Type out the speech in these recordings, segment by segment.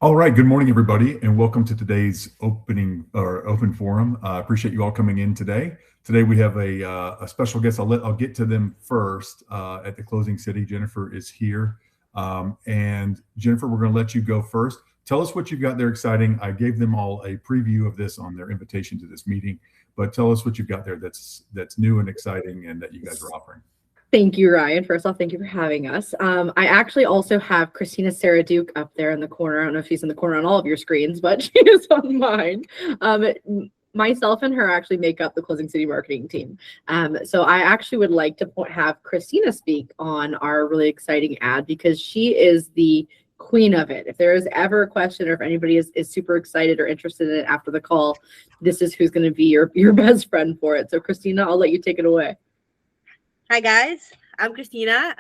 All right. Good morning, everybody, and welcome to today's open forum. I appreciate you all coming in today. Today we have a special guest. I'll get to them first. At the Closing City, Jennifer is here, and Jennifer, we're going to let you go first. Tell us what you've got there exciting. I gave them all a preview of this on their invitation to this meeting, but tell us what you've got there that's new and exciting, and that you guys are offering. Thank you, Ryan. First off, thank you for having us. I actually also have Christina Sarah Duke up there in the corner. I don't know if she's in the corner on all of your screens, but she is on mine. Myself and her actually make up the Closing City marketing team. So I actually would like to have Christina speak on our really exciting ad because she is the queen of it. If there is ever a question or if anybody is super excited or interested in it after the call, this is who's going to be your best friend for it. So Christina, I'll let you take it away. Hi guys, I'm Christina.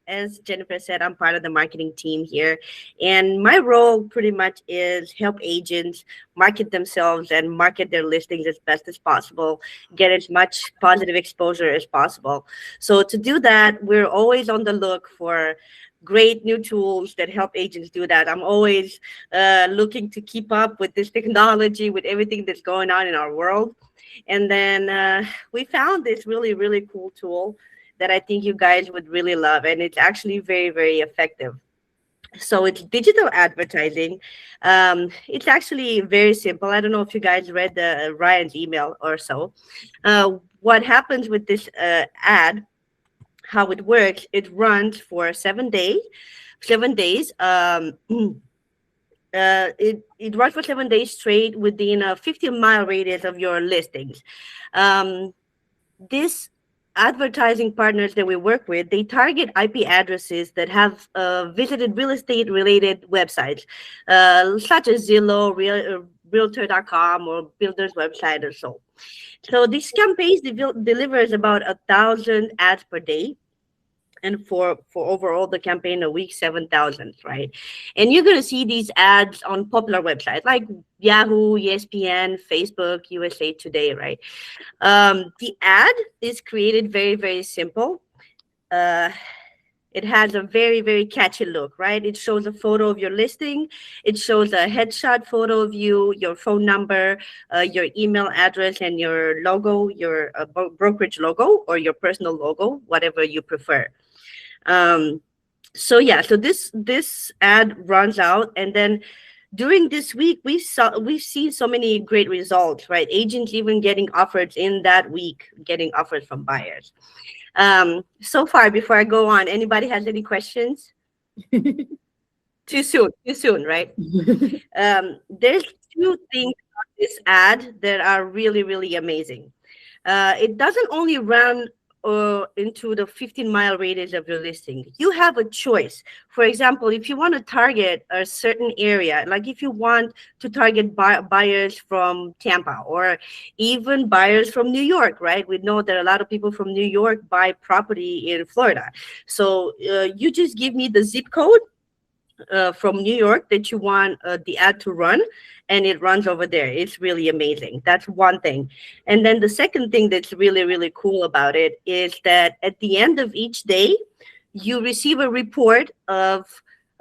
As Jennifer said, I'm part of the marketing team here, and my role pretty much is help agents market themselves and market their listings as best as possible, get as much positive exposure as possible. So to do that, we're always on the look for great new tools that help agents do that. I'm always looking to keep up with this technology, with everything that's going on in our world. And then we found this really, really cool tool that I think you guys would really love. And it's actually very, very effective. So it's digital advertising. It's actually very simple. I don't know if you guys read Ryan's email or so. What happens with this ad, how it works, it runs for 7 days. 7 days. It runs for 7 days straight within a 50-mile radius of your listings. These advertising partners that we work with, they target IP addresses that have visited real estate related websites, such as Zillow, Realtor.com, or Builder's website or so. So these campaigns delivers about 1,000 ads per day. And for overall the campaign a week, 7,000, right? And you're going to see these ads on popular websites like Yahoo, ESPN, Facebook, USA Today, right? The ad is created very, very simple. It has a very, very catchy look, right? It shows a photo of your listing. It shows a headshot photo of you, your phone number, your email address, and your logo, your brokerage logo, or your personal logo, whatever you prefer. So this ad runs out, and then during this week we've seen so many great results, right? Agents even getting offers in that week, getting offers from buyers. So far, before I go on, anybody has any questions? Too soon, right? There's two things about this ad that are really, really amazing. It doesn't only run into the 15-mile radius of your listing. You have a choice. For example, if you want to target a certain area, like if you want to target buyers from Tampa or even buyers from New York, right? We know that a lot of people from New York buy property in Florida. So you just give me the zip code from New York that you want the ad to run, and it runs over there. It's really amazing. That's one thing. And then the second thing that's really, really cool about it is that at the end of each day, you receive a report of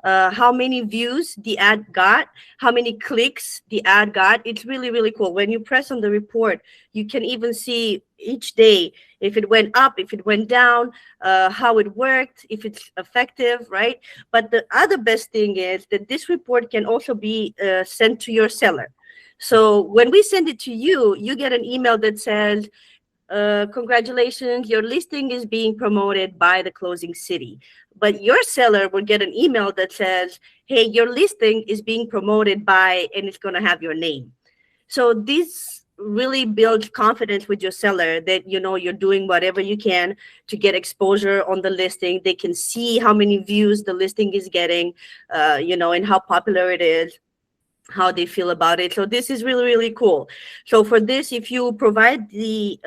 how many views the ad got, how many clicks the ad got. It's really, really cool. When you press on the report, you can even see each day if it went up, if it went down, how it worked, if it's effective, right? But the other best thing is that this report can also be sent to your seller. So when we send it to you, you get an email that says, congratulations, your listing is being promoted by the Closing City. But your seller will get an email that says, hey, your listing is being promoted by, and it's going to have your name. So this really builds confidence with your seller that, you know, you're doing whatever you can to get exposure on the listing. They can see how many views the listing is getting, you know, and how popular it is, how they feel about it. So this is really, really cool. So for this, if you provide the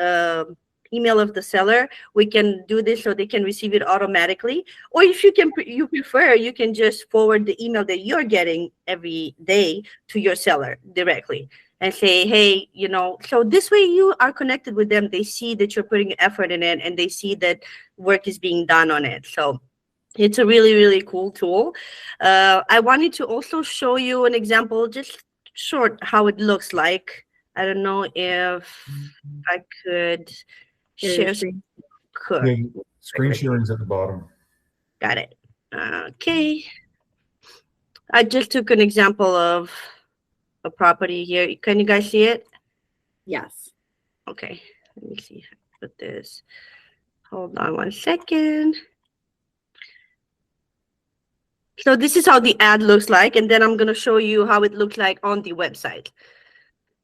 email of the seller, we can do this so they can receive it automatically. Or if you prefer, you can just forward the email that you're getting every day to your seller directly and say, hey, you know, so this way you are connected with them. They see that you're putting effort in it, and they see that work is being done on it. So It's a really, really cool tool. I wanted to also show you an example, just short, how it looks like. I don't know if I could Share your share. screen. Could. Yeah, screen sharing's at the bottom. Got it. Okay. I just took an example of a property here. Can you guys see it? Yes. Okay. Let me see. Put this. Hold on 1 second. So this is how the ad looks like, and then I'm going to show you how it looks like on the website.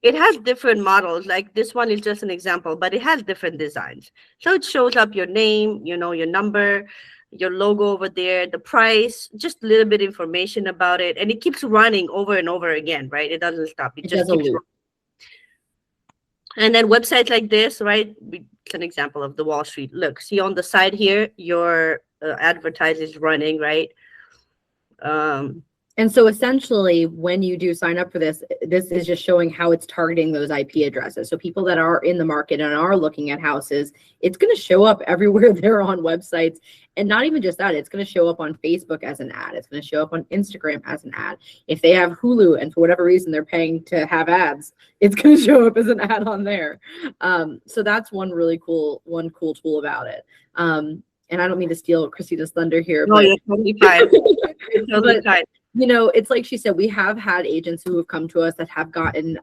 It has different models, like this one is just an example, but it has different designs. So it shows up your name, you know, your number, your logo over there, the price, just a little bit information about it, and it keeps running over and over again, right? It doesn't stop. It just does a keeps loop. And then websites like this, right? It's an example of the Wall Street. Look, see on the side here, your advertise is running, right? And so essentially, when you do sign up for this, this is just showing how it's targeting those IP addresses. So people that are in the market and are looking at houses, it's going to show up everywhere they're on websites. And not even just that, it's going to show up on Facebook as an ad. It's going to show up on Instagram as an ad. If they have Hulu and for whatever reason they're paying to have ads, it's going to show up as an ad on there. So that's one cool tool about it. And I don't mean to steal Christina's thunder here. No, you're totally fine. You're totally fine. You know, it's like she said, we have had agents who have come to us that have gotten,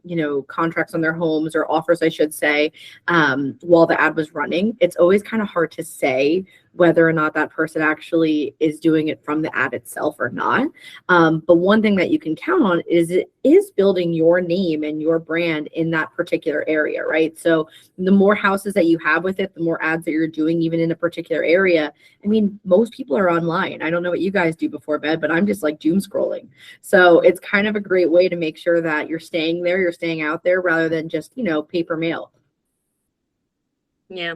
you know, contracts on their homes, or offers, I should say, while the ad was running. It's always kind of hard to say whether or not that person actually is doing it from the ad itself or not. But one thing that you can count on is it is building your name and your brand in that particular area, right? So the more houses that you have with it, the more ads that you're doing, even in a particular area. I mean, most people are online. I don't know what you guys do before bed, but I'm just like doom scrolling. So it's kind of a great way to make sure that you're staying there, you're staying out there, rather than just, you know, paper mail. Yeah.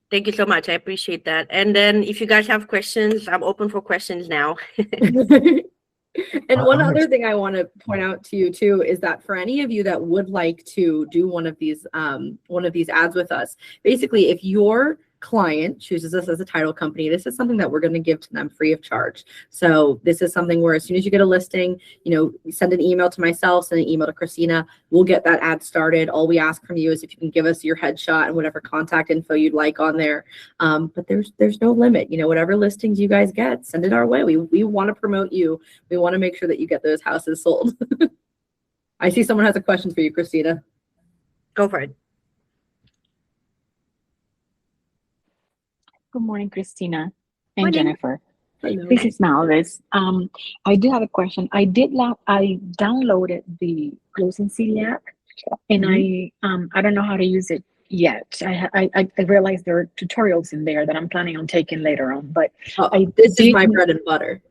Thank you so much. I appreciate that. And then if you guys have questions, I'm open for questions now. And one other thing I want to point out to you too is that for any of you that would like to do one of these ads with us, basically, if your client chooses us as a title company, this is something that we're going to give to them free of charge. So this is something where as soon as you get a listing, you know, you send an email to myself, send an email to Christina, we'll get that ad started. All we ask from you is if you can give us your headshot and whatever contact info you'd like on there. But there's no limit. You know, whatever listings you guys get, send it our way. We want to promote you. We want to make sure that you get those houses sold. I see someone has a question for you, Christina. Go for it. Good morning, Christina and Morning. Jennifer. Hello. This is Malvis. I do have a question. I downloaded the Closing City app, and I don't know how to use it yet. I realized there are tutorials in there that I'm planning on taking later on. But This is my bread and butter.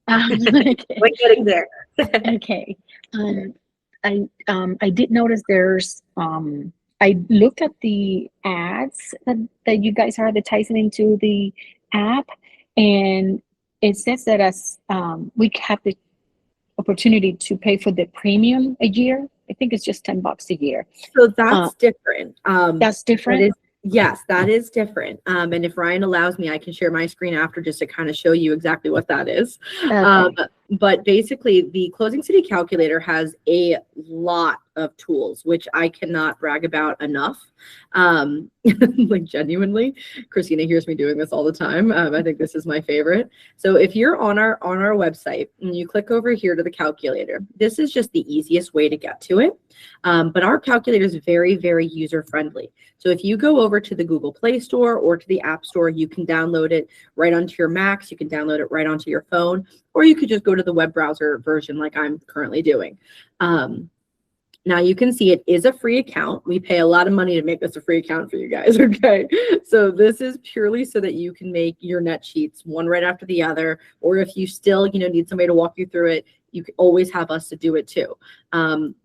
Okay. We're getting there. Okay. I did notice there's I looked at the ads that you guys are advertising into the app, and it says that as we have the opportunity to pay for the premium a year. I think it's just $10 a year. So that's different. That's different. Yes, that is different. And if Ryan allows me, I can share my screen after just to kind of show you exactly what that is. Okay. But basically, the Closing City Calculator has a lot of tools, which I cannot brag about enough. Like genuinely, Christina hears me doing this all the time. I think this is my favorite. So if you're on our website and you click over here to the calculator, this is just the easiest way to get to it. But our calculator is very, very user friendly. So if you go over to the Google Play Store or to the App Store, you can download it right onto your Macs. You can download it right onto your phone, or you could just go to the web browser version like I'm currently doing. Now you can see it is a free account. We pay a lot of money to make this a free account for you guys, okay? So this is purely so that you can make your net sheets one right after the other, or if you still, you know, need somebody to walk you through it, you can always have us to do it too.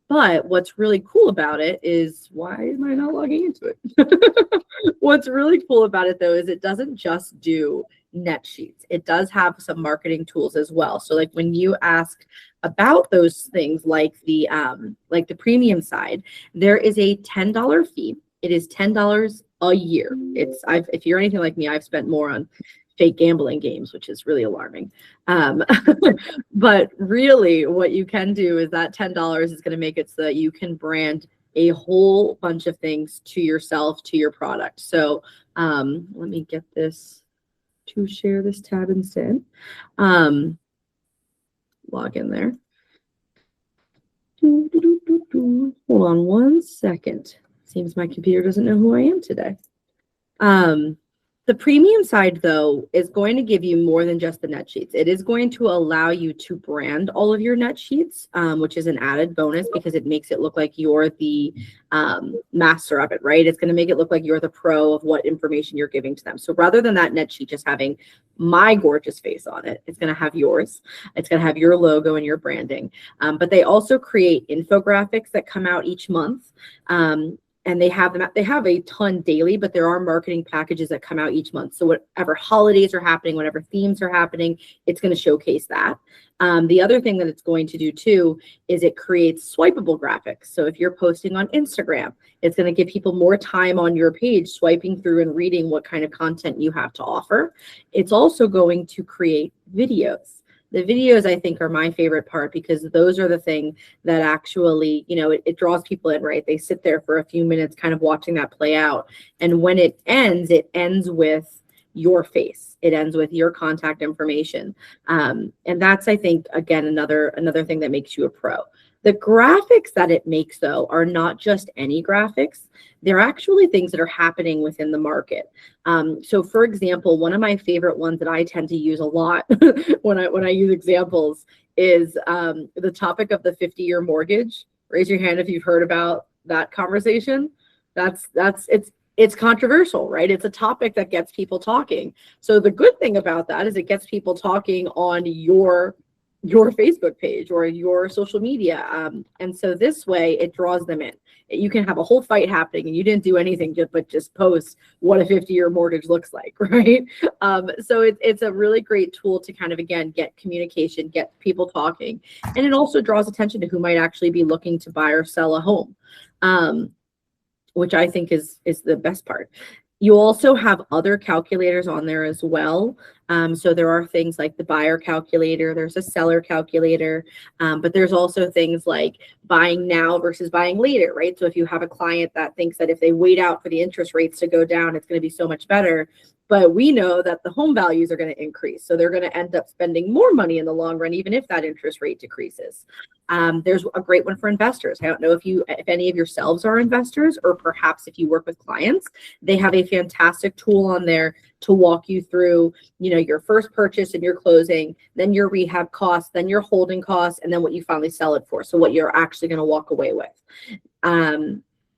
But what's really cool about it is, why am I not logging into it? What's really cool about it though is it doesn't just do net sheets. It does have some marketing tools as well. So like when you ask about those things like the premium side, there is a $10 fee. It is $10 a year. If you're anything like me, I've spent more on fake gambling games, which is really alarming. But really what you can do is that $10 is going to make it so that you can brand a whole bunch of things to yourself, to your product. So let me get this to share this tab instead. Log in there. Hold on one second. Seems my computer doesn't know who I am today. The premium side, though, is going to give you more than just the net sheets. It is going to allow you to brand all of your net sheets, which is an added bonus because it makes it look like you're the master of it, right? It's going to make it look like you're the pro of what information you're giving to them. So rather than that net sheet just having my gorgeous face on it, it's going to have yours. It's going to have your logo and your branding. But they also create infographics that come out each month. And they have a ton daily, but there are marketing packages that come out each month. So whatever holidays are happening, whatever themes are happening, it's going to showcase that. The other thing that it's going to do too is it creates swipeable graphics. So if you're posting on Instagram, it's going to give people more time on your page swiping through and reading what kind of content you have to offer. It's also going to create videos. The videos, I think, are my favorite part because those are the thing that actually, it draws people in, right? They sit there for a few minutes kind of watching that play out. And when it ends with your face. It ends with your contact information. And that's, I think, again, another thing that makes you a pro. The graphics that it makes, though, are not just any graphics. They're actually things that are happening within the market. So, for example, one of my favorite ones that I tend to use a lot when I use examples is the topic of the 50-year mortgage. Raise your hand if you've heard about that conversation. It's controversial, right? It's a topic that gets people talking. So the good thing about that is it gets people talking on your Facebook page or your social media. And so this way it draws them in. You can have a whole fight happening and you didn't do anything but just post what a 50-year mortgage looks like, right? So it's a really great tool to kind of, again, get communication, get people talking. And it also draws attention to who might actually be looking to buy or sell a home, which I think is the best part. You also have other calculators on there as well. So there are things like the buyer calculator, there's a seller calculator, but there's also things like buying now versus buying later, right? So if you have a client that thinks that if they wait out for the interest rates to go down, it's going to be so much better. But we know that the home values are going to increase. So they're going to end up spending more money in the long run, even if that interest rate decreases. There's a great one for investors. I don't know if any of yourselves are investors, or perhaps if you work with clients, they have a fantastic tool on there to walk you through, your first purchase and your closing, then your rehab costs, then your holding costs, and then what you finally sell it for. So what you're actually going to walk away with.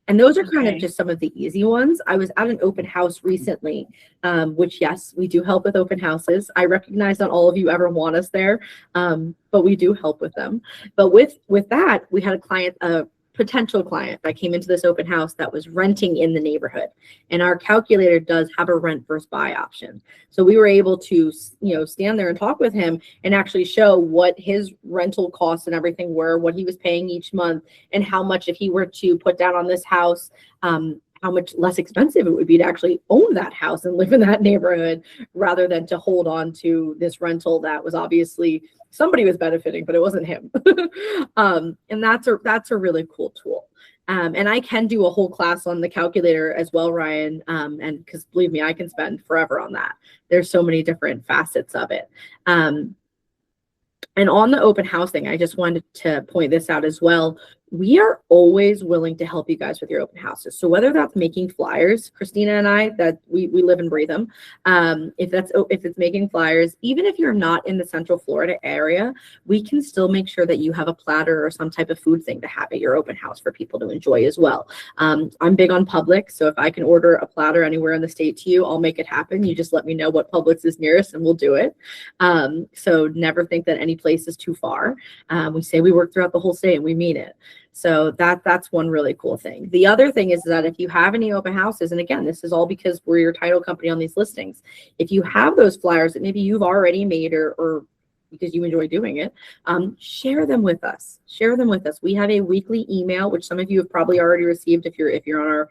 And those are kind of just some of the easy ones. I was at an open house recently, which, yes, we do help with open houses. I recognize not all of you ever want us there, but we do help with them. But with that, we had a potential client that came into this open house that was renting in the neighborhood. And our calculator does have a rent versus buy option. So we were able to, stand there and talk with him and actually show what his rental costs and everything were, what he was paying each month, and how much, if he were to put down on this house, how much less expensive it would be to actually own that house and live in that neighborhood rather than to hold on to this rental that was obviously somebody was benefiting, but it wasn't him. And that's a really cool tool. And I can do a whole class on the calculator as well, Ryan. And because believe me, I can spend forever on that. There's so many different facets of it. And on the open house thing, I just wanted to point this out as well. We are always willing to help you guys with your open houses. So whether that's making flyers, Christina and I, that we live and breathe them. If it's making flyers, even if you're not in the Central Florida area, we can still make sure that you have a platter or some type of food thing to have at your open house for people to enjoy as well. I'm big on Publix, so if I can order a platter anywhere in the state to you, I'll make it happen. You just let me know what Publix is nearest and we'll do it. So never think that any place is too far. We say we work throughout the whole state and we mean it. So that's one really cool thing. The other thing is that if you have any open houses, and again, this is all because we're your title company on these listings, if you have those flyers that maybe you've already made or because you enjoy doing it, share them with us. Share them with us. We have a weekly email, which some of you have probably already received if you're on our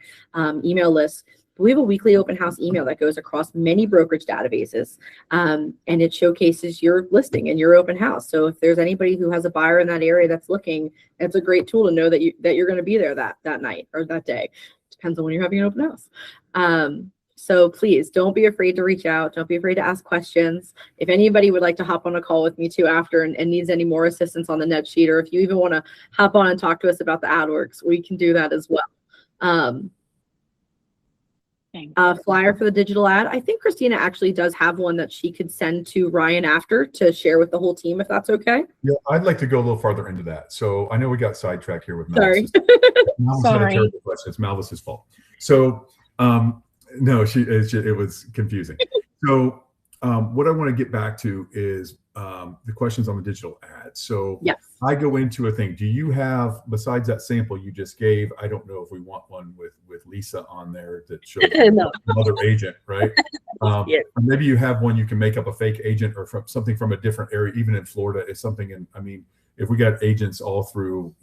email list, we have a weekly open house email that goes across many brokerage databases, and it showcases your listing and your open house. So if there's anybody who has a buyer in that area that's looking, it's a great tool to know that you're going to be there that night or that day. Depends on when you're having an open house. So please don't be afraid to reach out. Don't be afraid to ask questions. If anybody would like to hop on a call with me too after and needs any more assistance on the net sheet, or if you even want to hop on and talk to us about the AdWorks, we can do that as well. Flyer for the digital ad. I think Christina actually does have one that she could send to Ryan after to share with the whole team, if that's okay. Yeah, I'd like to go a little farther into that. So I know we got sidetracked here with Sorry. Malvis. Sorry. Had a terrible question. It's Malvis's fault. So no, it was confusing. So what I want to get back to is the questions on the digital ads. So Yes. I go into a thing. Do you have, besides that sample you just gave, I don't know if we want one with Lisa on there that shows No. another agent, right? Yeah. Or maybe you have one you can make up a fake agent or from something from a different area, even in Florida, is something. And I mean, if we got agents all through,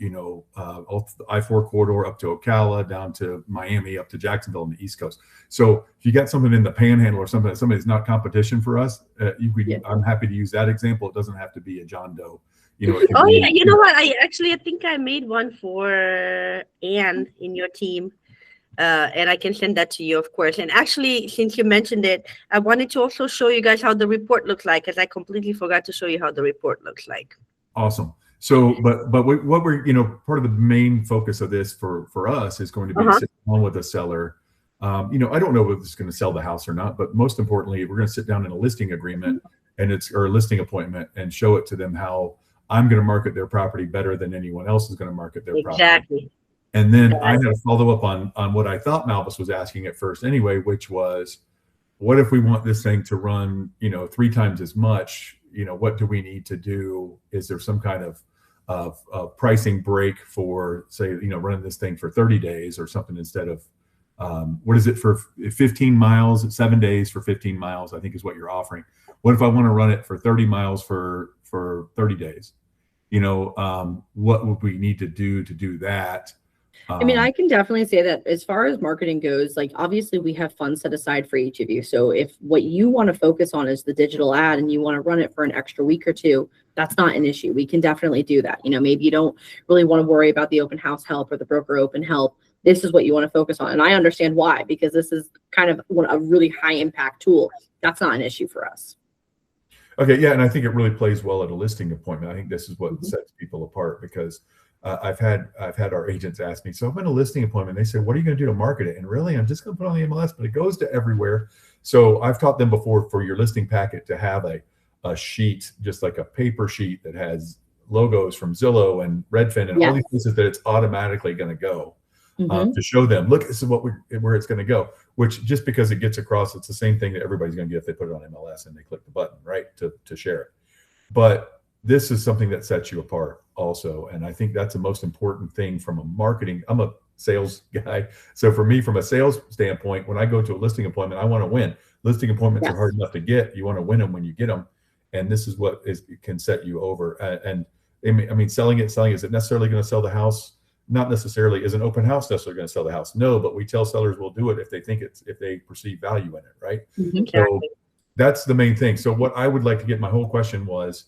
all the I-4 corridor up to Ocala, down to Miami, up to Jacksonville on the East Coast. So if you got something in the Panhandle or something that's not competition for us, Yeah. I'm happy to use that example. It doesn't have to be a John Doe. Oh yeah, you know what? I think I made one for Anne in your team. And I can send that to you, of course. And actually, since you mentioned it, I wanted to also show you guys how the report looks like, because I completely forgot to show you how the report looks like. Awesome. So, but what we're, part of the main focus of this for us is going to be sitting down with a seller. I don't know if it's going to sell the house or not, but most importantly, we're going to sit down in a listing agreement or a listing appointment and show it to them how I'm going to market their property better than anyone else is going to market their property. Exactly. And then I had to follow up on what I thought Malvis was asking at first anyway, which was, what if we want this thing to run, 3 times as much? What do we need to do? Is there some kind of pricing break for, say, running this thing for 30 days or something instead of, what is it for 15 miles, 7 days for 15 miles, I think is what you're offering. What if I want to run it for 30 miles for 30 days? What would we need to do that? I mean, I can definitely say that as far as marketing goes, like obviously we have funds set aside for each of you. So if what you want to focus on is the digital ad and you want to run it for an extra week or two, that's not an issue. We can definitely do that. Maybe you don't really want to worry about the open house help or the broker open help. This is what you want to focus on. And I understand why, because this is kind of a really high impact tool. That's not an issue for us. Okay. Yeah. And I think it really plays well at a listing appointment. I think this is what sets people apart, because I've had our agents ask me, so I'm in a listing appointment. They say, what are you going to do to market it? And really, I'm just going to put it on the MLS, but it goes to everywhere. So I've taught them before for your listing packet to have a sheet, just like a paper sheet that has logos from Zillow and Redfin and all these places that it's automatically going to go to show them, look, this is where it's going to go, which just because it gets across, it's the same thing that everybody's going to get if they put it on MLS and they click the button, right, to share it. But this is something that sets you apart also. And I think that's the most important thing from a marketing. I'm a sales guy. So for me, from a sales standpoint, when I go to a listing appointment, I want to win. Listing appointments are hard enough to get. You want to win them when you get them. And this is what can set you over. And I mean, selling it, is it necessarily going to sell the house? Not necessarily. Is an open house necessarily going to sell the house? No, but we tell sellers we'll do it if they perceive value in it, right? So that's the main thing. So what I would like to get, my whole question was,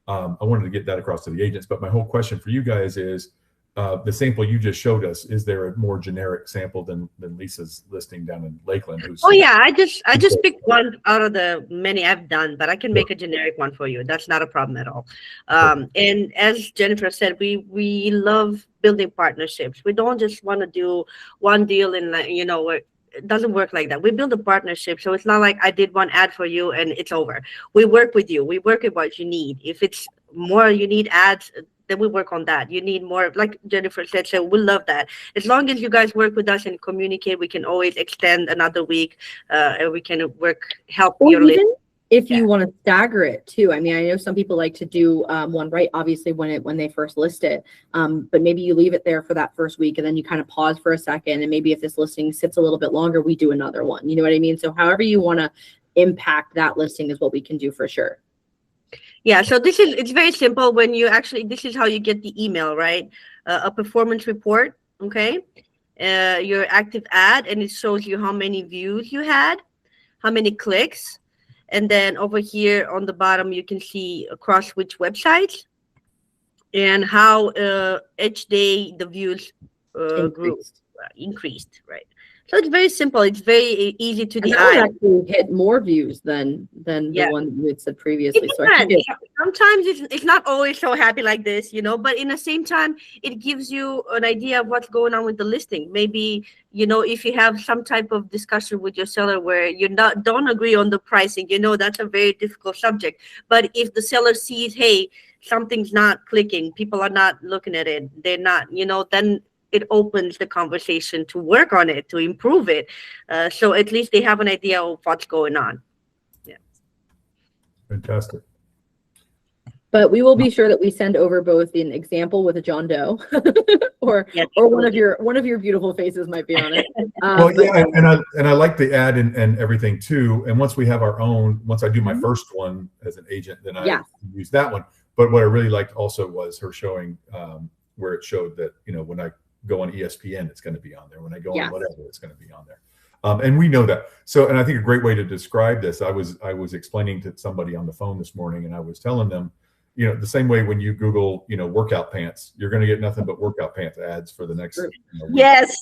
I wanted to get that across to the agents, but my whole question for you guys is, the sample you just showed us, is there a more generic sample than Lisa's listing down in Lakeland? I just picked one out of the many I've done, but I can make a generic one for you. That's not a problem at all. And as Jennifer said, we love building partnerships. We don't just want to do one deal and it doesn't work like that. We build a partnership. So it's not like I did one ad for you and it's over. We work with you. We work with what you need. If it's more, you need ads, then we work on that. You need more, like Jennifer said, so we love that. As long as you guys work with us and communicate, we can always extend another week and we can help your list. If you want to stagger it too. I mean, I know some people like to do one right, obviously when they first list it, but maybe you leave it there for that first week and then you kind of pause for a second. And maybe if this listing sits a little bit longer, we do another one. You know what I mean? So however you want to impact that listing is what we can do for sure. Yeah, so it's very simple. When you this is how you get the email, right? A performance report, okay? your active ad, and it shows you how many views you had, how many clicks. And then over here on the bottom, you can see across which websites and how each day the views grew, increased, right? So it's very simple. It's very easy to And the that would eye. actually hit more views than Yeah. the one that you had said previously. It So I think depends. it, Sometimes it's not always so happy like this, you know, but in the same time, it gives you an idea of what's going on with the listing. Maybe, you know, if you have some type of discussion with your seller where you don't agree on the pricing, you know, that's a very difficult subject. But if the seller sees, hey, something's not clicking, people are not looking at it, they're not, you know, then it opens the conversation to work on it, to improve it. So at least they have an idea of what's going on. Fantastic. but we will be sure that we send over both an example with a John Doe or Yes. one of your beautiful faces might be on it. Well, But yeah, and I like the ad and everything too. And once we have our own, once I do my first one as an agent, then I Yes. use that one. But what I really liked also was her showing where it showed that, you know, when I go on ESPN, it's going to be on there. When I go Yes. on whatever, it's going to be on there. And we know that. So, and I think a great way to describe this, I was explaining to somebody on the phone this morning, and I was telling them, you know, the same way when you Google, you know, workout pants, you're going to get nothing but workout pants ads for the next. True. You know, week. Yes,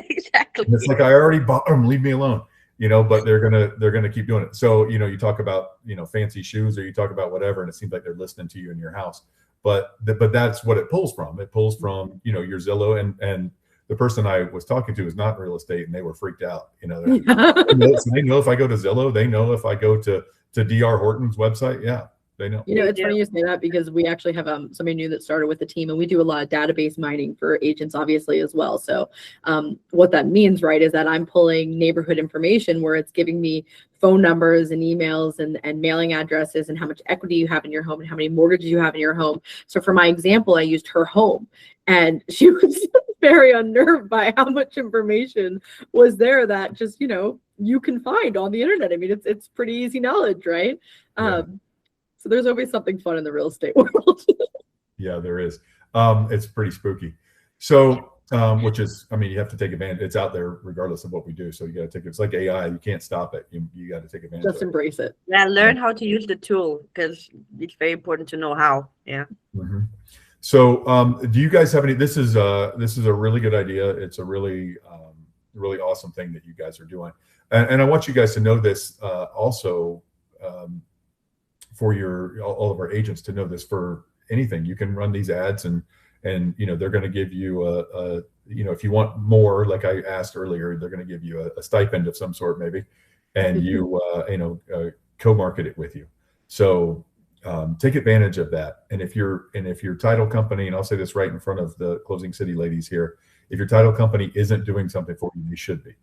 exactly. And it's like, I already bought them, leave me alone, you know, but they're gonna keep doing it. So, you know, you talk about, you know, fancy shoes, or you talk about whatever, and it seems like they're listening to you in your house. But that's what it pulls from. It pulls from, you know, your Zillow, and the person I was talking to is not in real estate, and they were freaked out. You know, they know if I go to Zillow, they know if I go to DR Horton's website. Yeah, they know. you know, it's Yeah. funny you say that because we actually have somebody new that started with the team, and we do a lot of database mining for agents, obviously, as well. So what that means, right, is that I'm pulling neighborhood information where it's giving me phone numbers and emails and mailing addresses and how much equity you have in your home and how many mortgages you have in your home. So for my example, I used her home, and she was very unnerved by how much information was there that just, you know, you can find on the internet. I mean, it's pretty easy knowledge, right? Yeah. So there's always something fun in the real estate world. Yeah, there is. It's pretty spooky. So, which is, I mean, you have to take advantage. It's out there regardless of what we do. So you got to take it. It's like AI. You can't stop it. You got to take advantage Just of it. embrace it. Yeah, learn how to use the tool because it's very important to know how. Yeah. Mhm. So, do you guys have any? This is a really good idea. It's a really really awesome thing that you guys are doing, and I want you guys to know this also. For all of our agents to know this, for anything, you can run these ads, and you know, they're going to give you a you know, if you want more, like I asked earlier, they're going to give you a stipend of some sort, maybe, and you know, co-market it with you. So take advantage of that. And if your title company, and I'll say this right in front of the Closing City ladies here, if your title company isn't doing something for you, they should be.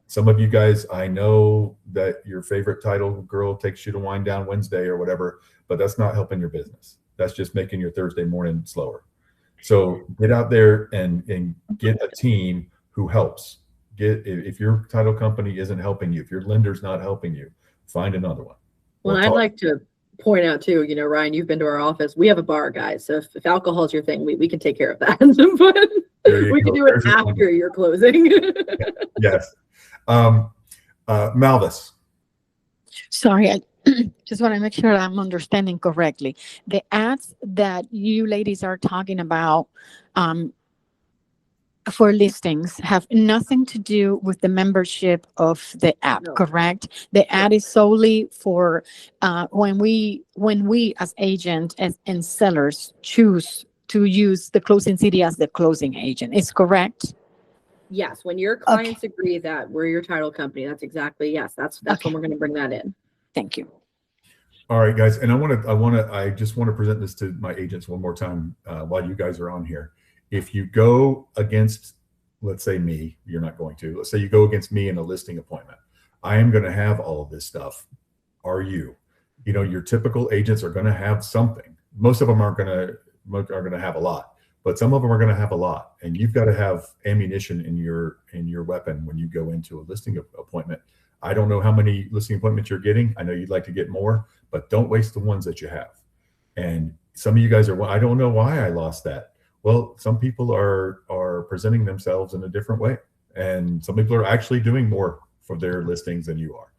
Some of you guys, I know that your favorite title girl takes you to Wind Down Wednesday or whatever, but that's not helping your business. That's just making your Thursday morning slower. So get out there and get a team who helps. If your title company isn't helping you, if your lender's not helping you, find another one. Well, I'd like to point out too, you know, Ryan, you've been to our office. We have a bar, guys. So if alcohol is your thing, we can take care of that. But we can do it after your closing. Yes. Malvis. Sorry, I just want to make sure I'm understanding correctly. The ads that you ladies are talking about for listings have nothing to do with the membership of the app, No. correct? The ad is solely for when we as agents and sellers choose to use the Closing City as the closing agent. Is correct? Yes, when your clients agree that we're your title company, that's exactly, yes, that's Okay. when we're going to bring that in. Thank you. All right, guys, and I just want to present this to my agents one more time while you guys are on here. If you go against, let's say me, you're not going to. Let's say you go against me in a listing appointment. I am going to have all of this stuff. Are you? You know, your typical agents are going to have something. Most of them aren't going to have a lot, but some of them are going to have a lot. And you've got to have ammunition in your weapon when you go into a listing appointment. I don't know how many listing appointments you're getting. I know you'd like to get more, but don't waste the ones that you have. And some of you guys are, I don't know why I lost that. Well, some people are presenting themselves in a different way, and some people are actually doing more for their listings than you are.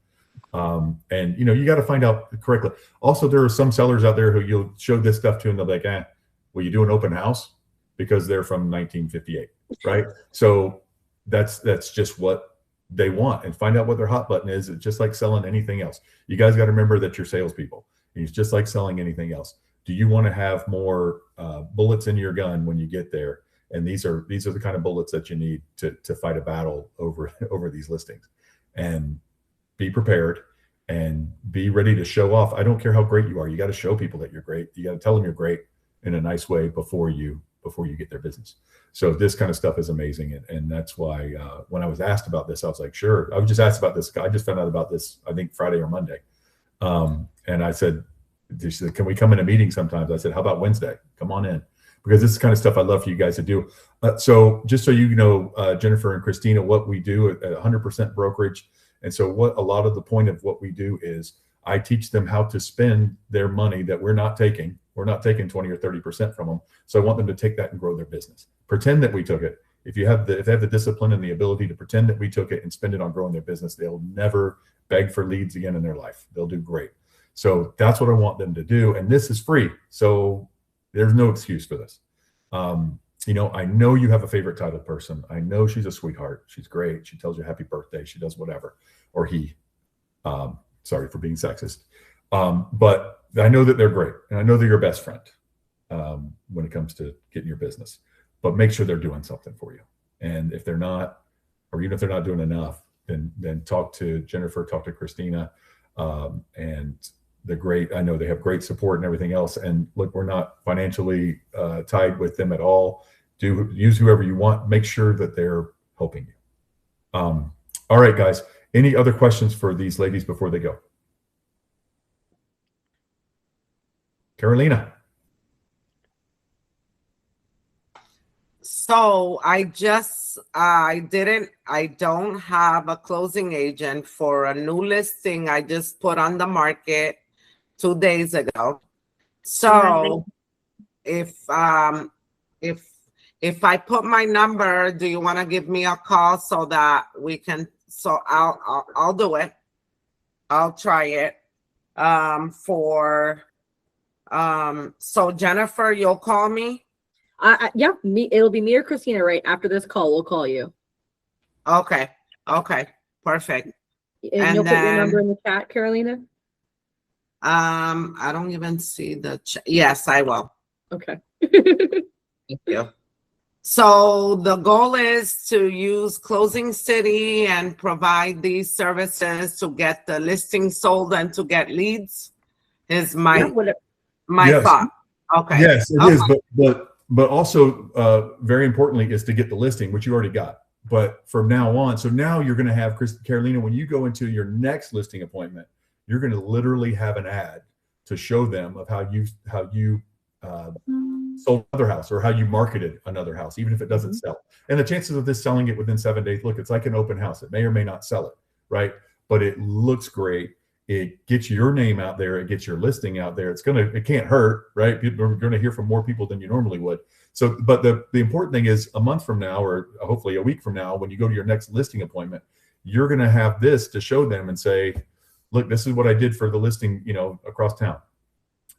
And you got to find out correctly. Also, there are some sellers out there who you'll show this stuff to, and they'll be like, will you do an open house? Because they're from 1958, right? So that's just what they want, and find out what their hot button is. It's just like selling anything else. You guys got to remember that you're salespeople. It's just like selling anything else. Do you want to have more bullets in your gun when you get there? And these are the kind of bullets that you need to fight a battle over these listings. And be prepared and be ready to show off. I don't care how great you are. You got to show people that you're great. You got to tell them you're great in a nice way before you get their business. So this kind of stuff is amazing. And that's why when I was asked about this, I was like, sure. I was just asked about this. I just found out about this, I think Friday or Monday. And I said, can we come in a meeting sometimes? I said, how about Wednesday? Come on in. Because this is the kind of stuff I'd love for you guys to do. So just so you know, Jennifer and Christina, what we do at 100% brokerage. And so what a lot of the point of what we do is I teach them how to spend their money that we're not taking. We're not taking 20 or 30% from them. So I want them to take that and grow their business. Pretend that we took it. If they have the discipline and the ability to pretend that we took it and spend it on growing their business, they'll never beg for leads again in their life. They'll do great. So that's what I want them to do. And this is free. So there's no excuse for this. I know you have a favorite title person. I know she's a sweetheart. She's great. She tells you happy birthday. She does whatever, or he, sorry for being sexist. But I know that they're great. And I know they're your best friend when it comes to getting your business, but make sure they're doing something for you. And if they're not, or even if they're not doing enough, then talk to Jennifer, talk to Christina, and they're great. I know they have great support and everything else. And look, we're not financially tied with them at all. Use whoever you want. Make sure that they're helping you. All right, guys. Any other questions for these ladies before they go? Carolina. So I don't have a closing agent for a new listing I just put on the market 2 days ago. So if I put my number, do you want to give me a call so that we can, so I'll do it. I'll try it. So Jennifer, you'll call me? Yeah, it'll be me or Christina right after this call. We'll call you. Okay. Perfect. And you'll put your number in the chat, Carolina? I don't even see the chat. Yes, I will. Okay. Thank you. So the goal is to use Closing City and provide these services to get the listing sold and to get leads is my thought. Okay. Yes, it is. But also very importantly is to get the listing, which you already got. But from now on, so now you're going to have Carolina, when you go into your next listing appointment, you're going to literally have an ad to show them of how you sold another house or how you marketed another house, even if it doesn't sell. And the chances of this selling it within 7 days, look, it's like an open house. It may or may not sell it, right? But it looks great. It gets your name out there. It gets your listing out there. It can't hurt, right? People are going to hear from more people than you normally would. So, but the important thing is a month from now, or hopefully a week from now, when you go to your next listing appointment, you're going to have this to show them and say, look, this is what I did for the listing, across town.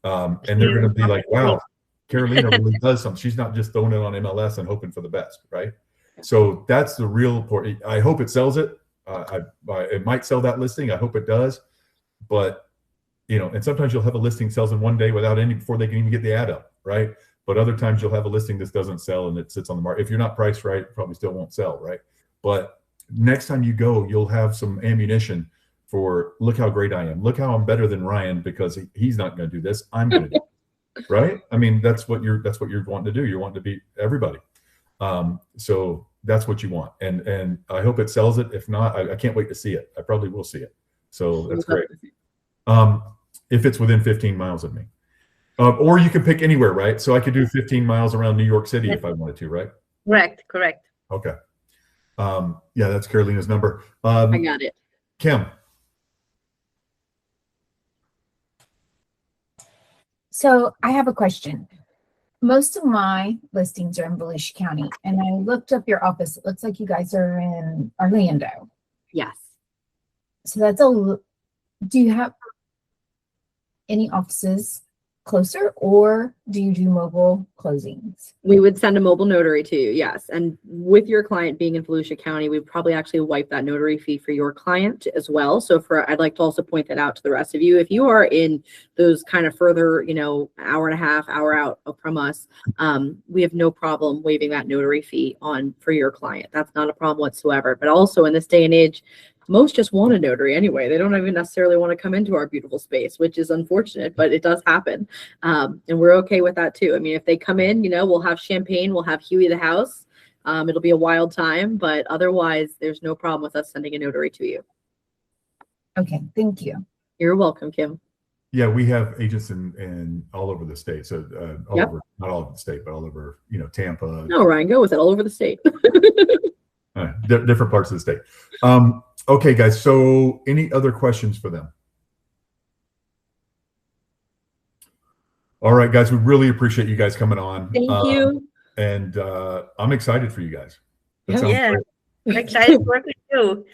And they're going to be like, wow, Carolina really does something. She's not just throwing it on MLS and hoping for the best, right? So that's the real important. I hope it sells it. It might sell that listing. I hope it does. But, and sometimes you'll have a listing sells in 1 day before they can even get the ad up, right? But other times you'll have a listing that doesn't sell and it sits on the market. If you're not priced right, it probably still won't sell, right? But next time you go, you'll have some ammunition for, look how great I am. Look how I'm better than Ryan because he's not going to do this. I'm going to do it, right? I mean, that's what you're wanting to do. You're wanting to beat everybody. So that's what you want. And I hope it sells it. If not, I can't wait to see it. I probably will see it. So that's great. If it's within 15 miles of me. Or you can pick anywhere, right? So I could do 15 miles around New York City if I wanted to, right? Correct. Okay. Yeah, that's Carolina's number. I got it. Kim. So I have a question. most of my listings are in Volusia County, and I looked up your office. It looks like you guys are in Orlando. Yes. So that's do you have any offices closer, or do you do mobile closings? We would send a mobile notary to you, yes. And with your client being in Volusia County, we'd probably actually wipe that notary fee for your client as well. So I'd like to also point that out to the rest of you. If you are in those kind of further, hour and a half, hour out from us, we have no problem waiving that notary fee for your client. That's not a problem whatsoever. But also in this day and age, most just want a notary anyway. They don't even necessarily want to come into our beautiful space, which is unfortunate, but it does happen. And we're okay with that too. I mean, if they come in, we'll have champagne, we'll have Huey the house. It'll be a wild time, but otherwise there's no problem with us sending a notary to you. Okay, thank you. You're welcome, Kim. Yeah, we have agents in all over the state. So Yep. not all over the state, but all over, Tampa. No, Ryan, go with it. All over the state. Different parts of the state. Okay, guys. So any other questions for them? All right, guys. We really appreciate you guys coming on. Thank you. And I'm excited for you guys. That Yeah. sounds Yeah. great. I'm excited to work with you.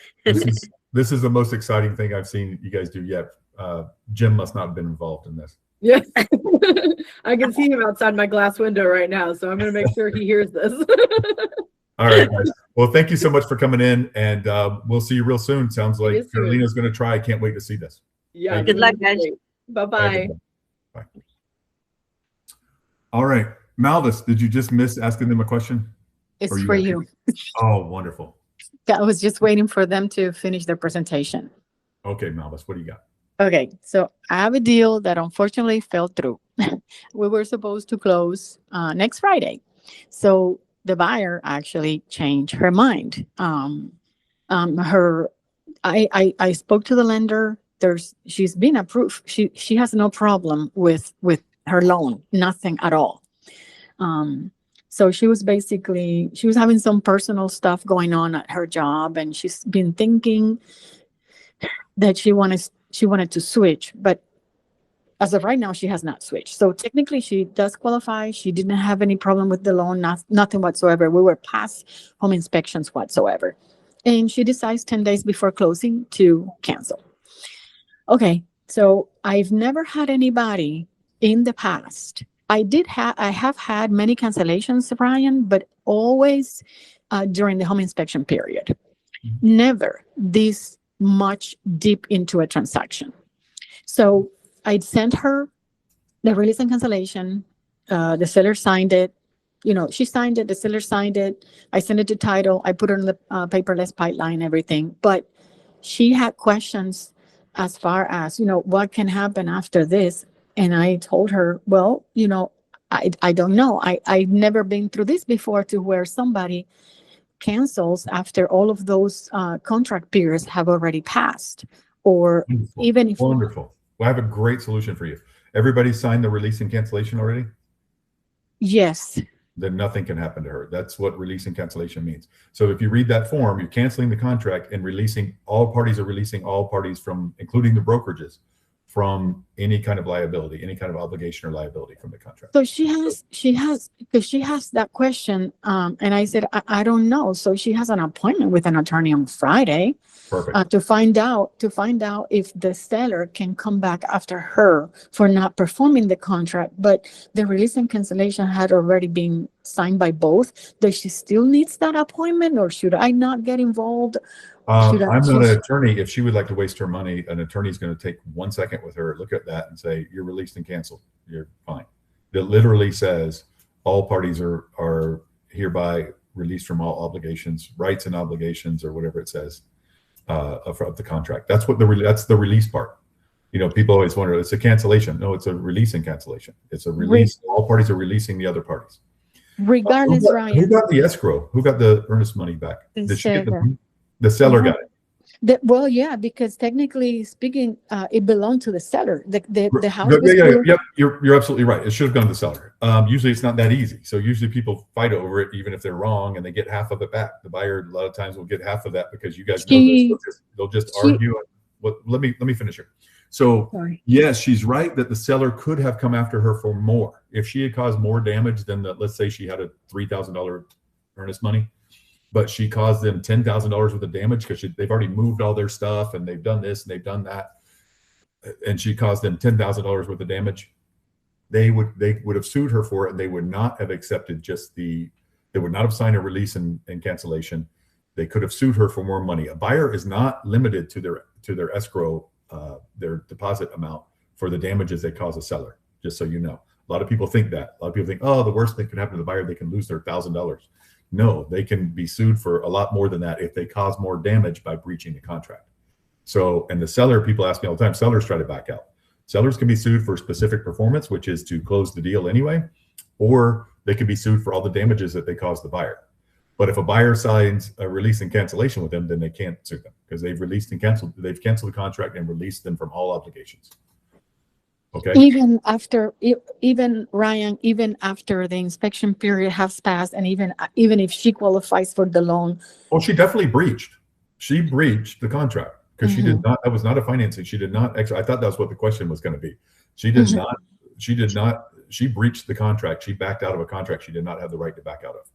This is the most exciting thing I've seen you guys do yet. Jim must not have been involved in this. Yes. I can see him outside my glass window right now, so I'm going to make sure he hears this. All right, guys. Well, thank you so much for coming in, and we'll see you real soon. Sounds like See you soon. Carolina's going to try. I can't wait to see this. Yeah. Good luck, guys. Bye-bye. Bye. All right. Malvis, did you just miss asking them a question? It's Or for got- you. Oh, wonderful. I was just waiting for them to finish their presentation. Okay, Malvis, what do you got? Okay, so I have a deal that unfortunately fell through. We were supposed to close next Friday. So the buyer actually changed her mind. I spoke to the lender. She's been approved. She has no problem with her loan, nothing at all. So she was having some personal stuff going on at her job, and she's been thinking that she wanted to switch, but as of right now, she has not switched. So technically she does qualify. She didn't have any problem with the loan, nothing whatsoever. We were past home inspections whatsoever. And she decides 10 days before closing to cancel. Okay, so I've never had anybody in the past. I have had many cancellations, Brian, but always during the home inspection period. Never this much deep into a transaction. So I sent her the release and cancellation. The seller signed it. She signed it. The seller signed it. I sent it to title. I put it on the paperless pipeline, everything. But she had questions as far as, what can happen after this. And I told her, well, I don't know. I've never been through this before, to where somebody cancels after all of those contract periods have already passed, or Wonderful. even if Wonderful. Well, I have a great solution for you. Everybody signed the release and cancellation already? yes, Then nothing can happen to her. That's what release and cancellation means. So if you read that form, you're canceling the contract and all parties from, including the brokerages, from any kind of liability, any kind of obligation or liability from the contract. so she has that question, and I said I don't know. So she has an appointment with an attorney on Friday Perfect. to find out if the seller can come back after her for not performing the contract. But the release and cancellation had already been signed by both. Does she still needs that appointment, or should I not get involved? I'm Should I not an just- attorney. If she would like to waste her money, an attorney is going to take 1 second with her, look at that and say, you're released and canceled. You're fine. It literally says all parties are hereby released from all obligations, rights and obligations, or whatever it says of the contract. That's that's the release part. People always wonder, it's a cancellation. No, it's a release and cancellation. It's a release. All parties are releasing the other parties. Regardless, Who Ryan. got the escrow? Who got the earnest money back? The Did she get seller. the seller Uh-huh. got it. Well, yeah, because technically speaking, it belonged to the seller. The house Yeah, was yeah, clear- yep. You're absolutely right. It should have gone to the seller. Usually it's not that easy. So usually people fight over it, even if they're wrong, and they get half of it back. The buyer a lot of times will get half of that because you guys know this. They'll just She- argue. Let me finish here. So Sorry. yes, she's right that the seller could have come after her for more. If she had caused more damage than let's say she had a $3,000 earnest money, but she caused them $10,000 worth of damage because they've already moved all their stuff and they've done this and they've done that, and she caused them $10,000 worth of damage, they would have sued her for it, and they would not have accepted they would not have signed a release and cancellation. They could have sued her for more money. A buyer is not limited to their escrow, their deposit amount for the damages they cause a seller, just so you know. A lot of people think that. A lot of people think, oh, the worst thing could happen to the buyer, they can lose their $1,000. No, they can be sued for a lot more than that if they cause more damage by breaching the contract. So, and the seller, people ask me all the time, sellers try to back out. Sellers can be sued for specific performance, which is to close the deal anyway, or they could be sued for all the damages that they caused the buyer. But if a buyer signs a release and cancellation with them, then they can't sue them because they've canceled the contract and released them from all obligations. Okay. Even after Ryan, even after the inspection period has passed, and even if she qualifies for the loan. Well, she definitely breached. She breached the contract because she did not. That was not a financing. She did not. I thought that was what the question was going to be. She did not. She did not. She breached the contract. She backed out of a contract she did not have the right to back out of.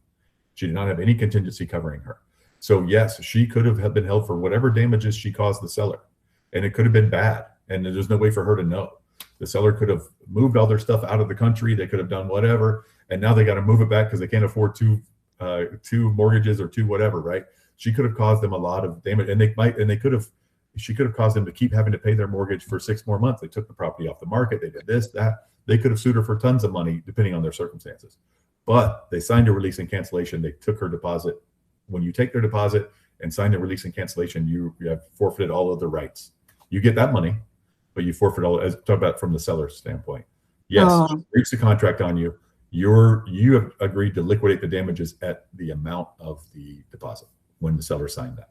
She did not have any contingency covering her. So yes, she could have been held for whatever damages she caused the seller, and it could have been bad. And there's no way for her to know. The seller could have moved all their stuff out of the country. They could have done whatever, and now they got to move it back because they can't afford two mortgages or two whatever. Right? She could have caused them a lot of damage, and she could have caused them to keep having to pay their mortgage for 6 more months. They took the property off the market. They did this, that. They could have sued her for tons of money depending on their circumstances. But they signed a release and cancellation. They took her deposit. When you take their deposit and sign the release and cancellation, you have forfeited all of the rights. You get that money, but you forfeit all, as talk about from the seller's standpoint. Yes, she breached the contract on you. You have agreed to liquidate the damages at the amount of the deposit when the seller signed that.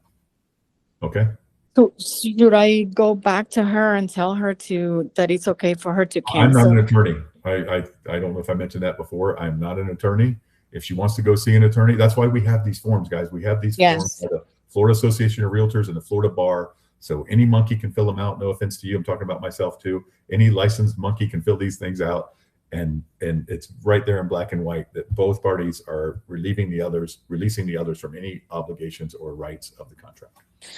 Okay. So should I go back to her and tell her that it's okay for her to cancel? I'm not an attorney. I don't know if I mentioned that before. I'm not an attorney. If she wants to go see an attorney, that's why we have these forms, guys. We have these forms by the Florida Association of Realtors and the Florida Bar. So any monkey can fill them out. No offense to you. I'm talking about myself too. Any licensed monkey can fill these things out. And it's right there in black and white that both parties are releasing the others from any obligations or rights of the contract.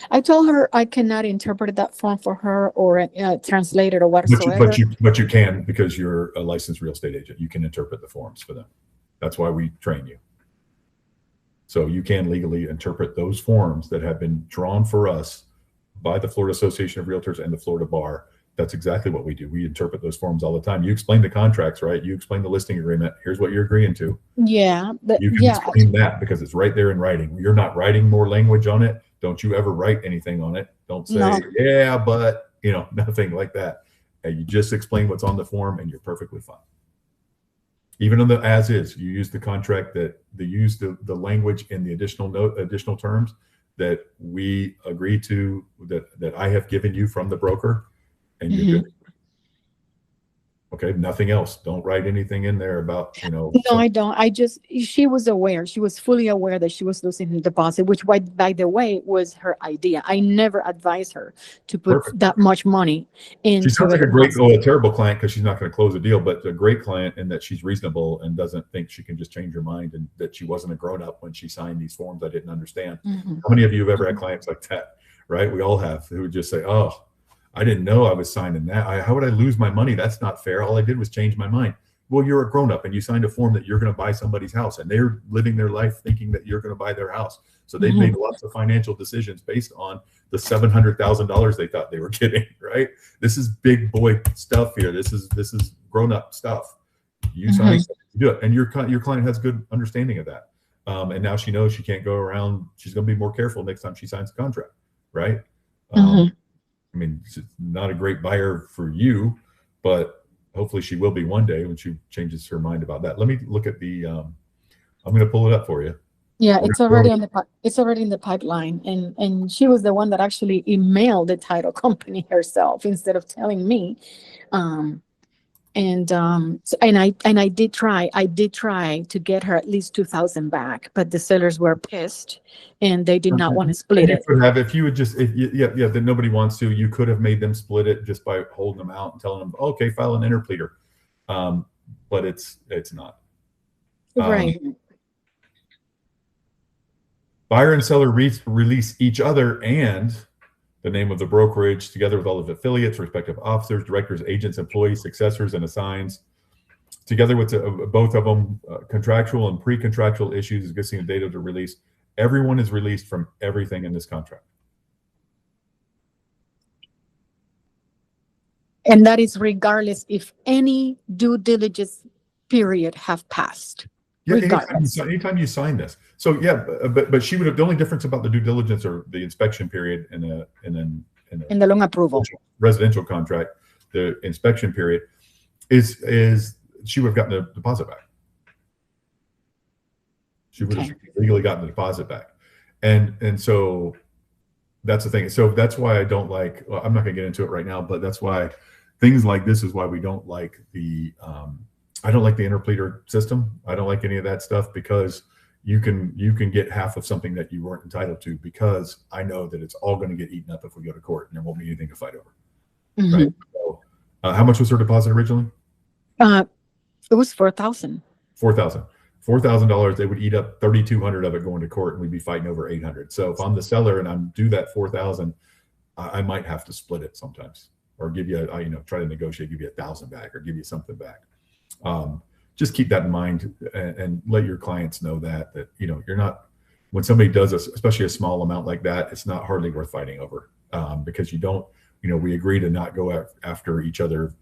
I told her I cannot interpret that form for her or translate it or whatsoever. But you can, because you're a licensed real estate agent. You can interpret the forms for them. That's why we train you. So you can legally interpret those forms that have been drawn for us by the Florida Association of Realtors and the Florida Bar. That's exactly what we do. We interpret those forms all the time. You explain the contracts, right? You explain the listing agreement. Here's what you're agreeing to. Yeah. You can explain that because it's right there in writing. You're not writing more language on it. Don't you ever write anything on it. Don't say, yeah, but, nothing like that. And you just explain what's on the form and you're perfectly fine. Even on the as is, you use the contract that they use the language in the additional terms that we agree to, that I have given you from the broker, and you're good. Okay, nothing else. Don't write anything in there about, No, I don't. She was aware. She was fully aware that she was losing the deposit, which, by the way, was her idea. I never advised her to put that much money into. She sounds like a terrible client because she's not going to close a deal, but a great client in that she's reasonable and doesn't think she can just change her mind, and that she wasn't a grown-up when she signed these forms I didn't understand. How many of you have ever had clients like that, right? We all have, who would just say, oh, I didn't know I was signing that. How would I lose my money? That's not fair. All I did was change my mind. Well, you're a grown-up and you signed a form that you're going to buy somebody's house, and they're living their life thinking that you're going to buy their house. So they've made lots of financial decisions based on the $700,000 they thought they were getting, right? This is big boy stuff here. This is grown-up stuff. You sign to do it, and your client has good understanding of that. And now she knows she can't go around. She's going to be more careful next time she signs a contract, right? I mean, it's not a great buyer for you, but hopefully she will be one day when she changes her mind about that. Let me look at the, I'm going to pull it up for you. Yeah, it's already in the pipeline. And she was the one that actually emailed the title company herself instead of telling me. And I did try to get her at least 2,000 back, but the sellers were pissed and they did not want to split You it. could have, if you would just, then nobody wants to, you could have made them split it just by holding them out and telling them, okay, file an interpleader. But it's not. Right. Buyer and seller release each other and the name of the brokerage together with all of the affiliates, respective officers, directors, agents, employees, successors, and assigns, together with both of them, contractual and pre-contractual issues, existing data to release. Everyone is released from everything in this contract. And that is regardless if any due diligence period have passed. Yeah, Regardless. anytime you sign this. So yeah, but she would have, the only difference about the due diligence or the inspection period in the loan approval. residential contract, the inspection period is she would have gotten the deposit back. She would have legally gotten the deposit back. And so that's the thing. So that's why I don't like, well, I'm not gonna get into it right now, but that's why things like this is why we don't like the I don't like the interpleader system. I don't like any of that stuff because you can get half of something that you weren't entitled to, because I know that it's all going to get eaten up if we go to court and there won't be anything to fight over. Mhm. Right. So, how much was her deposit originally? It was 4,000. $4,000. They would eat up 3,200 of it going to court, and we'd be fighting over 800. So if I'm the seller and I'm due that 4,000, I might have to split it sometimes, or give you try to negotiate, give you 1,000 back, or give you something back. Just keep that in mind, and let your clients know that you're not, when somebody does especially a small amount like that, it's not hardly worth fighting over, because we agree to not go after each other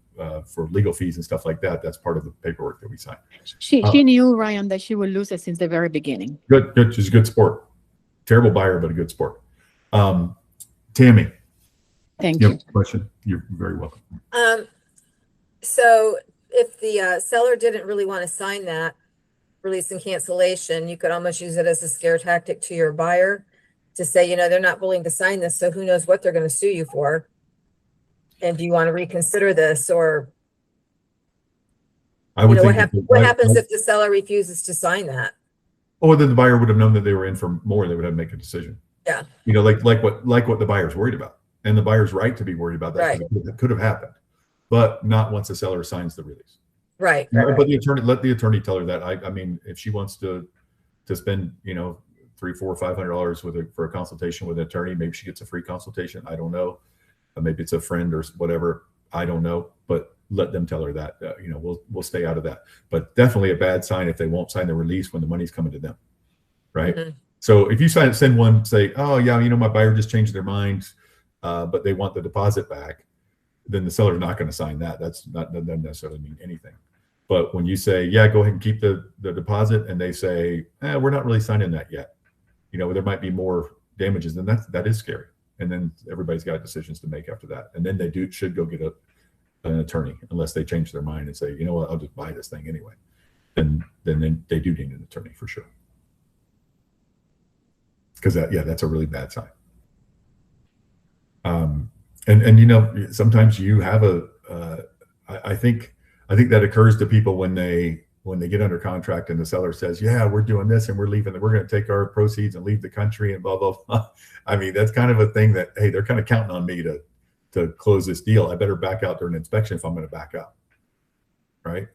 for legal fees and stuff like that. That's part of the paperwork that we sign. She knew, Ryan, that she would lose it since the very beginning. Good. She's a good sport. Terrible buyer, but a good sport. Tammy. Thank you. Question? You're very welcome. So if the seller didn't really want to sign that release and cancellation, you could almost use it as a scare tactic to your buyer to say, they're not willing to sign this, so who knows what they're going to sue you for. And do you want to reconsider this? Or I would what think happens if the seller refuses to sign that? Oh, then the buyer would have known that they were in for more. They would have to make a decision. Yeah. Like what the buyer's worried about, and the buyer's right to be worried about that. Right. It could have happened, but not once the seller signs the release. Right. But the attorney, let the attorney tell her that. I mean, if she wants to spend $300, $400, $500 for a consultation with an attorney, maybe she gets a free consultation. I don't know. Maybe it's a friend or whatever. I don't know. But let them tell her that. We'll stay out of that. But definitely a bad sign if they won't sign the release when the money's coming to them, right? Mm-hmm. So if you send one, say, oh yeah, my buyer just changed their mind, but they want the deposit back, then the seller's not going to sign that. That doesn't necessarily mean anything. But when you say, yeah, go ahead and keep the deposit, and they say, we're not really signing that yet, there might be more damages, then that is scary. And then everybody's got decisions to make after that. And then they should go get an attorney, unless they change their mind and say, you know what, I'll just buy this thing anyway. Then they do need an attorney for sure. Because that's a really bad sign. And sometimes you have I think that occurs to people when they get under contract and the seller says, yeah, we're doing this and we're leaving, we're going to take our proceeds and leave the country and blah, blah, blah. I mean, that's kind of a thing that, hey, they're kind of counting on me to close this deal. I better back out during inspection if I'm going to back out. Right.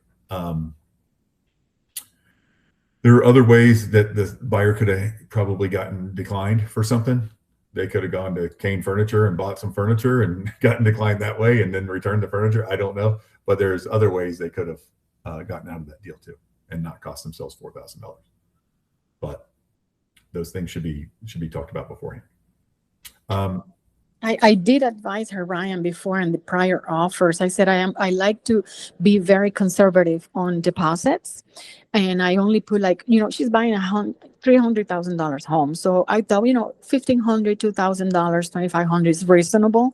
There are other ways that the buyer could have probably gotten declined for something. They could have gone to Kane Furniture and bought some furniture and gotten declined that way and then returned the furniture. I don't know. But there's other ways they could have gotten out of that deal too and not cost themselves $4,000. But those things should be talked about beforehand. I did advise her, Ryan, before in the prior offers. I said I like to be very conservative on deposits, and I only put she's buying $300,000 home, so I thought $1,500, $2,000, $2,500 is reasonable.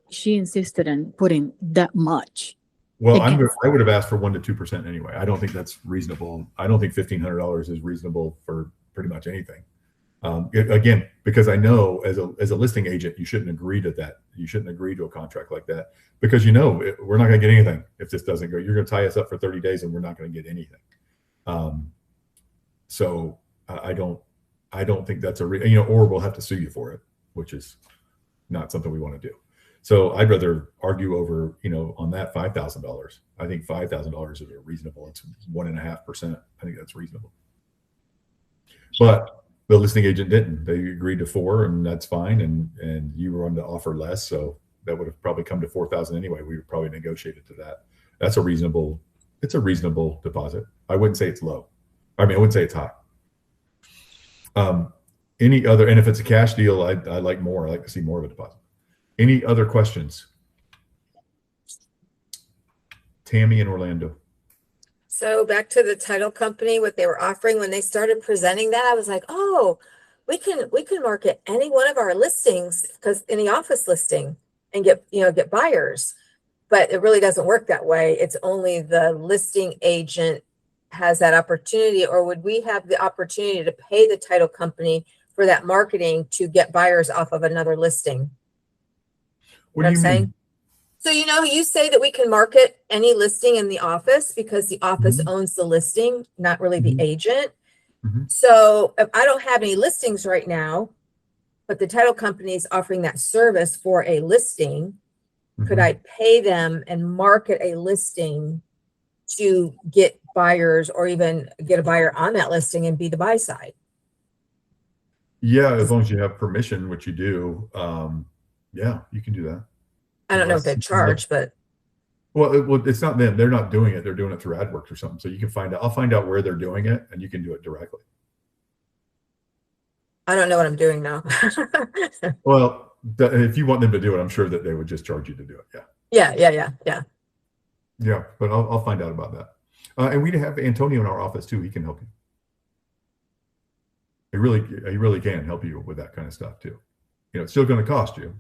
She insisted on putting that much. Well, I would have asked for 1% to 2% anyway. I don't think that's reasonable. I don't think $1,500 is reasonable for pretty much anything. Again, because I know as a listing agent, you shouldn't agree to that. You shouldn't agree to a contract like that because we're not going to get anything if this doesn't go. You're going to tie us up for 30 days and we're not going to get anything. So I don't think that's or we'll have to sue you for it, which is not something we want to do. So I'd rather argue over, on that $5,000. I think $5,000 is reasonable. It's 1.5%. I think that's reasonable. But the listing agent didn't. They agreed to 4, and that's fine. And you were on to offer less, so that would have probably come to 4,000 anyway. We would probably negotiated to that. It's a reasonable deposit. I wouldn't say it's low. I wouldn't say it's high. Any other, and if it's a cash deal, I like more. I like to see more of a deposit. Any other questions? Tammy in Orlando. So back to the title company, what they were offering when they started presenting that, I was like, oh, we can market any one of our listings because any office listing and get buyers. But it really doesn't work that way. It's only the listing agent has that opportunity, or would we have the opportunity to pay the title company for that marketing to get buyers off of another listing? What do you mean? So, you say that we can market any listing in the office because the office owns the listing, not really the agent. So if I don't have any listings right now, but the title company is offering that service for a listing, could I pay them and market a listing to get buyers or even get a buyer on that listing and be the buy side? Yeah, as long as you have permission, which you do. Yeah, you can do that. I don't know if they charge, but well, it's not them. They're not doing it. They're doing it through AdWorks or something. So you can find out. I'll find out where they're doing it, and you can do it directly. I don't know what I'm doing now. Well, if you want them to do it, I'm sure that they would just charge you to do it. Yeah. Yeah. But I'll find out about that. And we have Antonio in our office too. He can help you. He really can help you with that kind of stuff too. It's still going to cost you,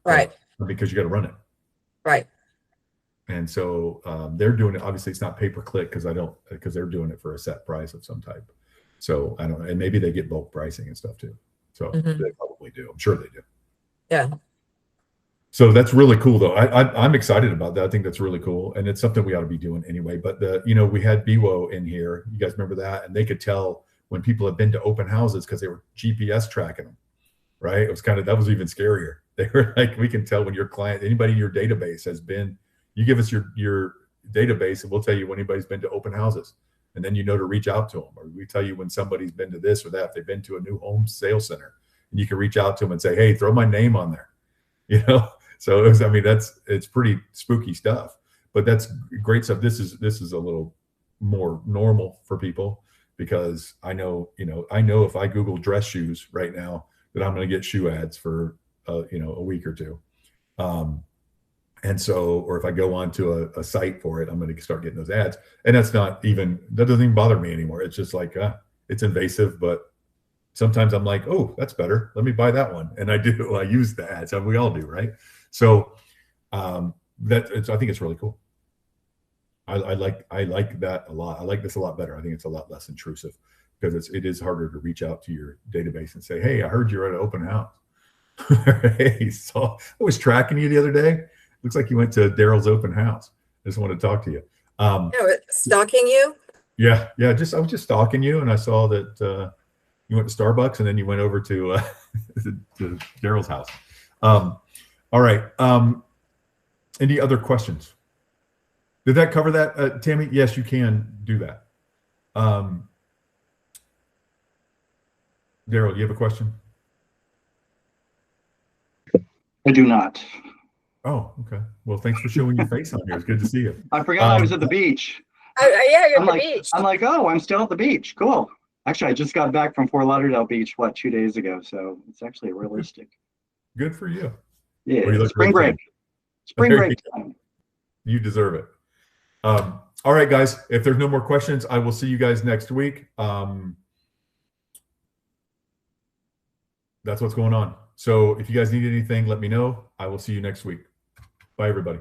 Right. Because you got to run it. Right. And so they're doing it. Obviously, it's not pay per click because they're doing it for a set price of some type. So I don't know. And maybe they get bulk pricing and stuff too. So they probably do. I'm sure they do. Yeah. So that's really cool though. I'm excited about that. I think that's really cool. And it's something we ought to be doing anyway. But we had BWO in here. You guys remember that? And they could tell when people have been to open houses because they were GPS tracking them. Right. It was that was even scarier. They were like, we can tell when your client, anybody in your database has been, you give us your database and we'll tell you when anybody's been to open houses. And then to reach out to them, or we tell you when somebody's been to this or that, if they've been to a new home sales center, and you can reach out to them and say, hey, throw my name on there, So it's pretty spooky stuff, but that's great stuff. This is a little more normal for people because I know if I Google dress shoes right now that I'm going to get shoe ads for, a week or two. And so, or if I go onto a site for it, I'm going to start getting those ads. And that doesn't even bother me anymore. It's just like, it's invasive, but sometimes I'm like, oh, that's better. Let me buy that one. And I use the ads. We all do. Right. So I think it's really cool. I like that a lot. I like this a lot better. I think it's a lot less intrusive because it is harder to reach out to your database and say, hey, I heard you're at an open house. Hey, I was tracking you the other day. Looks like you went to Daryl's open house. I just want to talk to you. Stalking you? Yeah. I was just stalking you, and I saw that you went to Starbucks, and then you went over to Daryl's house. All right. Any other questions? Did that cover that, Tammy? Yes, you can do that. Daryl, do you have a question? I do not. Oh, okay. Well, thanks for showing your face on here. It's good to see you. I forgot I was at the beach. Yeah, you're at the beach. I'm like, oh, I'm still at the beach. Cool. Actually, I just got back from Fort Lauderdale Beach, 2 days ago. So it's actually realistic. Good for you. Yeah, spring break. Spring break time. You deserve it. All right, guys. If there's no more questions, I will see you guys next week. That's what's going on. So if you guys need anything, let me know. I will see you next week. Bye, everybody.